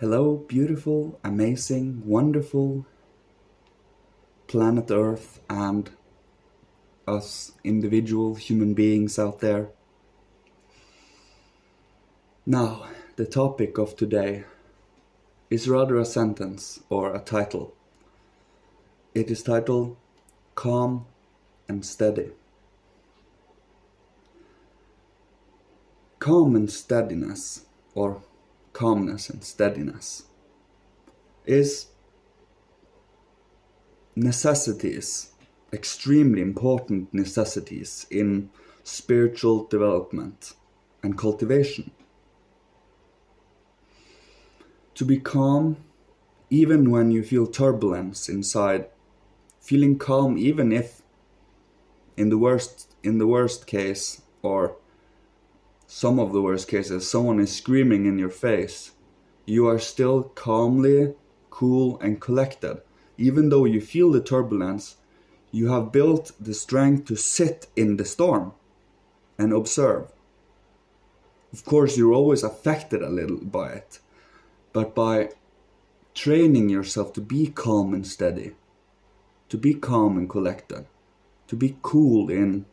Hello, beautiful, amazing, wonderful planet Earth and us individual human beings out there. Now, the topic of today is rather a sentence or a title. It is titled Calm and Steady. Calm and steadiness, or calmness and steadiness, is necessities, extremely important necessities in spiritual development and cultivation. To be calm even when you feel turbulence inside, feeling calm even if in the worst case, or some of the worst cases, someone is screaming in your face, you are still calmly, cool and collected. Even though you feel the turbulence, you have built the strength to sit in the storm and observe. Of course, you're always affected a little by it, but by training yourself to be calm and steady, to be calm and collected, to be cool in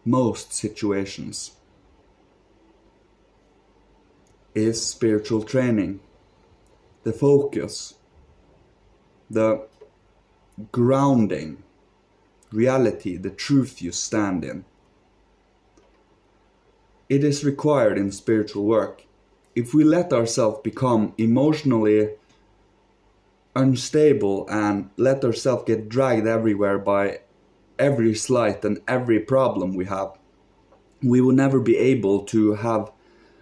most situations, is spiritual training. The focus, the grounding, reality, the truth you stand in. It is required in spiritual work. If we let ourselves become emotionally unstable and let ourselves get dragged everywhere by every slight and every problem we have, we will never be able to have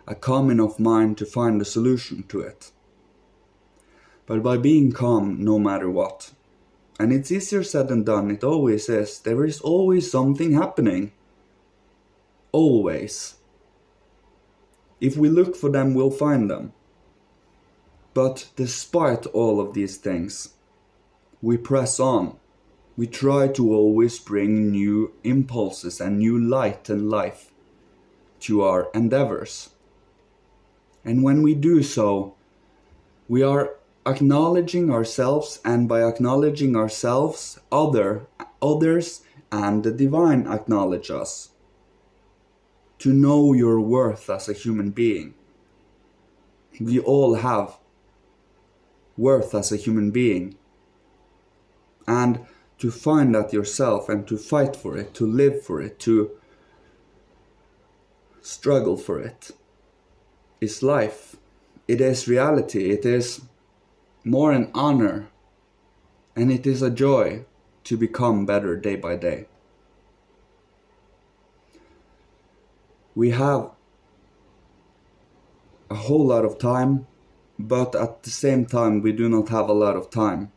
a calm enough mind to find a solution to it. But by being calm no matter what, and it's easier said than done, it always is, there is always something happening. Always. If we look for them, we'll find them. But despite all of these things, we press on. We try to always bring new impulses and new light and life to our endeavors. And when we do so, we are acknowledging ourselves, and by acknowledging ourselves, others and the divine acknowledge us. To know your worth as a human being. We all have worth as a human being. And to find that yourself and to fight for it, to live for it, to struggle for it, is life. It is reality. It is more an honor, and it is a joy to become better day by day. We have a whole lot of time, but at the same time we do not have a lot of time.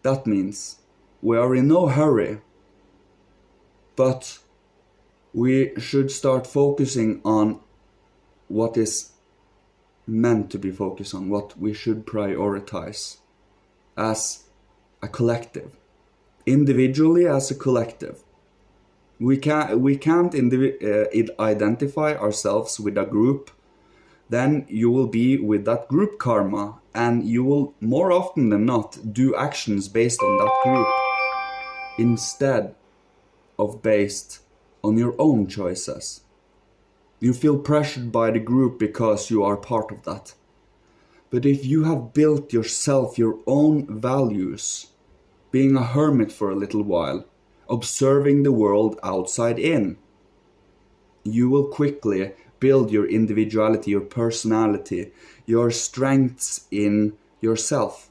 That means we are in no hurry, but we should start focusing on what is meant to be focused on, what we should prioritize as a collective, individually as a collective. We can't identify ourselves with a group. Then you will be with that group karma, and you will more often than not do actions based on that group instead of based on your own choices. You feel pressured by the group because you are part of that. But if you have built yourself your own values, being a hermit for a little while, observing the world outside in, you will quickly build your individuality, your personality, your strengths in yourself.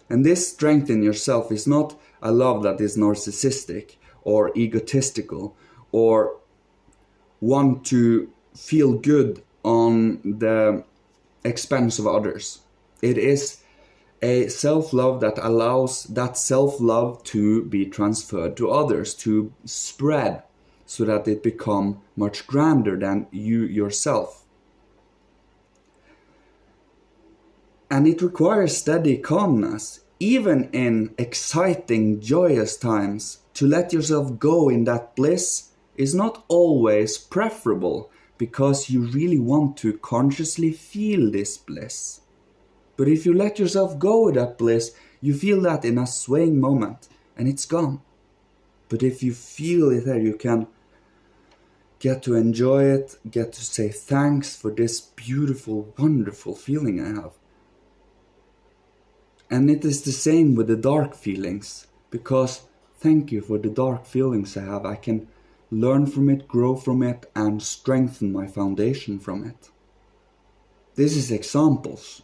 And this strength in yourself is not a love that is narcissistic or egotistical or want to feel good on the expense of others. It is a self-love that allows that self-love to be transferred to others, to spread, so that it becomes much grander than you yourself. And it requires steady calmness, even in exciting, joyous times. To let yourself go in that bliss is not always preferable, because you really want to consciously feel this bliss. But if you let yourself go with that bliss, you feel that in a swaying moment, and it's gone. But if you feel it there, you can get to enjoy it, get to say thanks for this beautiful, wonderful feeling I have. And it is the same with the dark feelings, because thank you for the dark feelings I have. I can learn from it, grow from it, and strengthen my foundation from it. This is examples.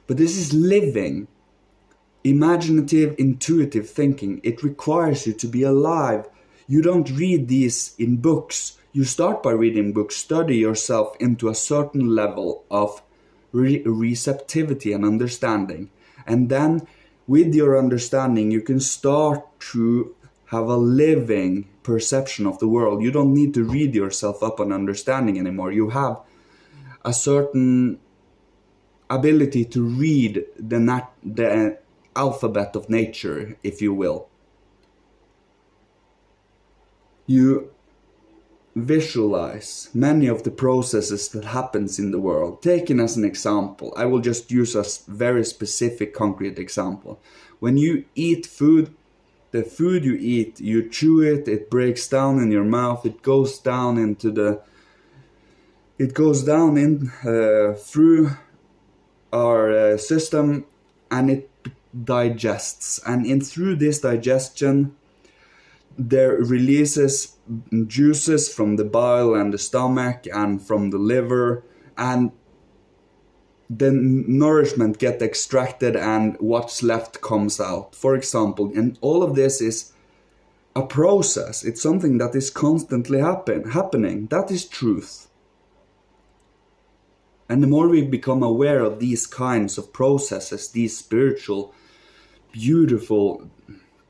But this is living, imaginative, intuitive thinking. It requires you to be alive. You don't read these in books. You start by reading books, study yourself into a certain level of receptivity and understanding. And then with your understanding, you can start to have a living perception of the world. You don't need to read yourself up on understanding anymore. You have a certain ability to read the alphabet of nature, if you will. You visualize many of the processes that happens in the world. Taken as an example, I will just use a very specific concrete example. When you eat food, the food you eat, you chew it, it breaks down in your mouth, it goes down through our system, and it digests. And through this digestion, there releases juices from the bile and the stomach and from the liver, and the nourishment get extracted and what's left comes out, for example. And all of this is a process. It's something that is constantly happening. That is truth. And the more we become aware of these kinds of processes, these spiritual, beautiful,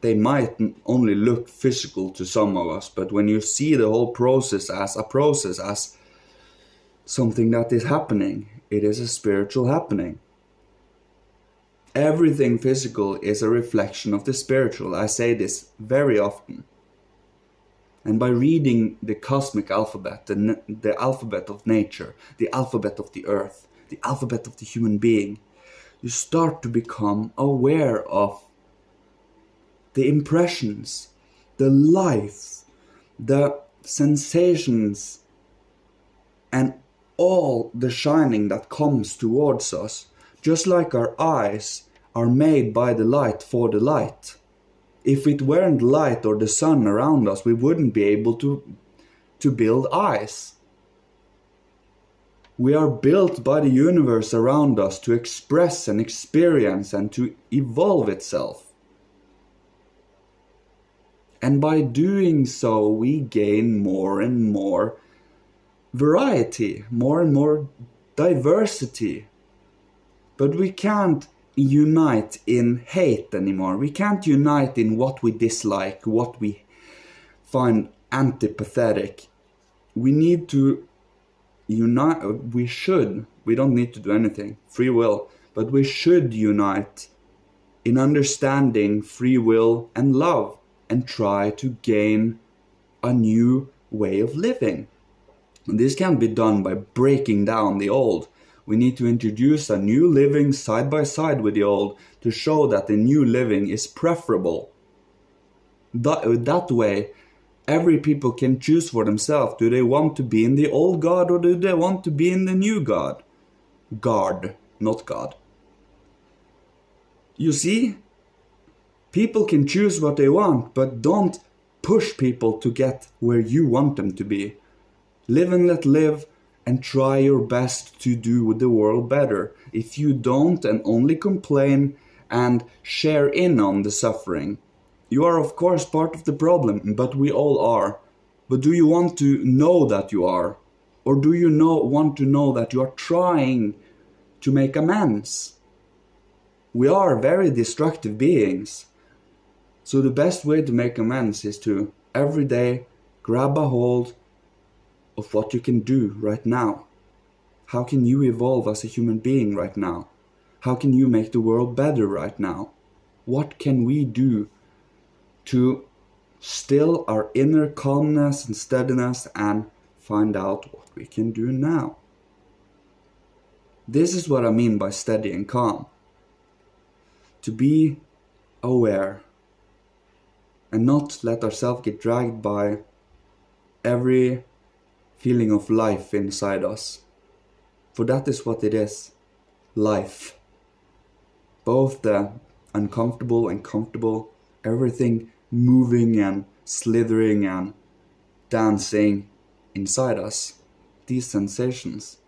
they might only look physical to some of us, but when you see the whole process as a process, as something that is happening, it is a spiritual happening. Everything physical is a reflection of the spiritual. I say this very often. And by reading the cosmic alphabet, the alphabet of nature, the alphabet of the earth, the alphabet of the human being, you start to become aware of the impressions, the life, the sensations, and all the shining that comes towards us. Just like our eyes are made by the light for the light. If it weren't light or the sun around us, we wouldn't be able to build eyes. We are built by the universe around us to express and experience and to evolve itself. And by doing so, we gain more and more variety, more and more diversity. But we can't unite in hate anymore. We can't unite in what we dislike, what we find antipathetic. We need to unite. We don't need to do anything, free will, but we should unite in understanding free will and love, and try to gain a new way of living. And this can be done by breaking down the old. We need to introduce a new living side by side with the old to show that the new living is preferable. That way, every people can choose for themselves. Do they want to be in the old God, or do they want to be in the new God? God, not God. You see? People can choose what they want, but don't push people to get where you want them to be. Live and let live, and try your best to do the world better. If you don't and only complain and share in on the suffering, you are of course part of the problem, but we all are. But do you want to know that you are? Or do you want to know that you are trying to make amends? We are very destructive beings. So the best way to make amends is to every day grab a hold of what you can do right now. How can you evolve as a human being right now? How can you make the world better right now? What can we do to still our inner calmness and steadiness and find out what we can do now? This is what I mean by steady and calm. To be aware and not let ourselves get dragged by every feeling of life inside us. For that is what it is. Life. Both the uncomfortable and comfortable, everything moving and slithering and dancing inside us. These sensations.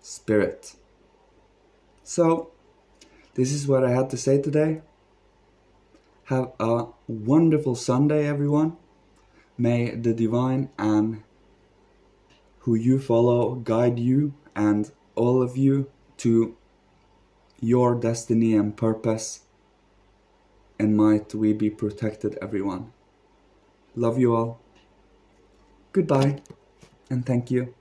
Spirit. So, this is what I had to say today. Have a wonderful Sunday, everyone. May the divine and who you follow guide you and all of you to your destiny and purpose. And might we be protected, everyone. Love you all. Goodbye, and thank you.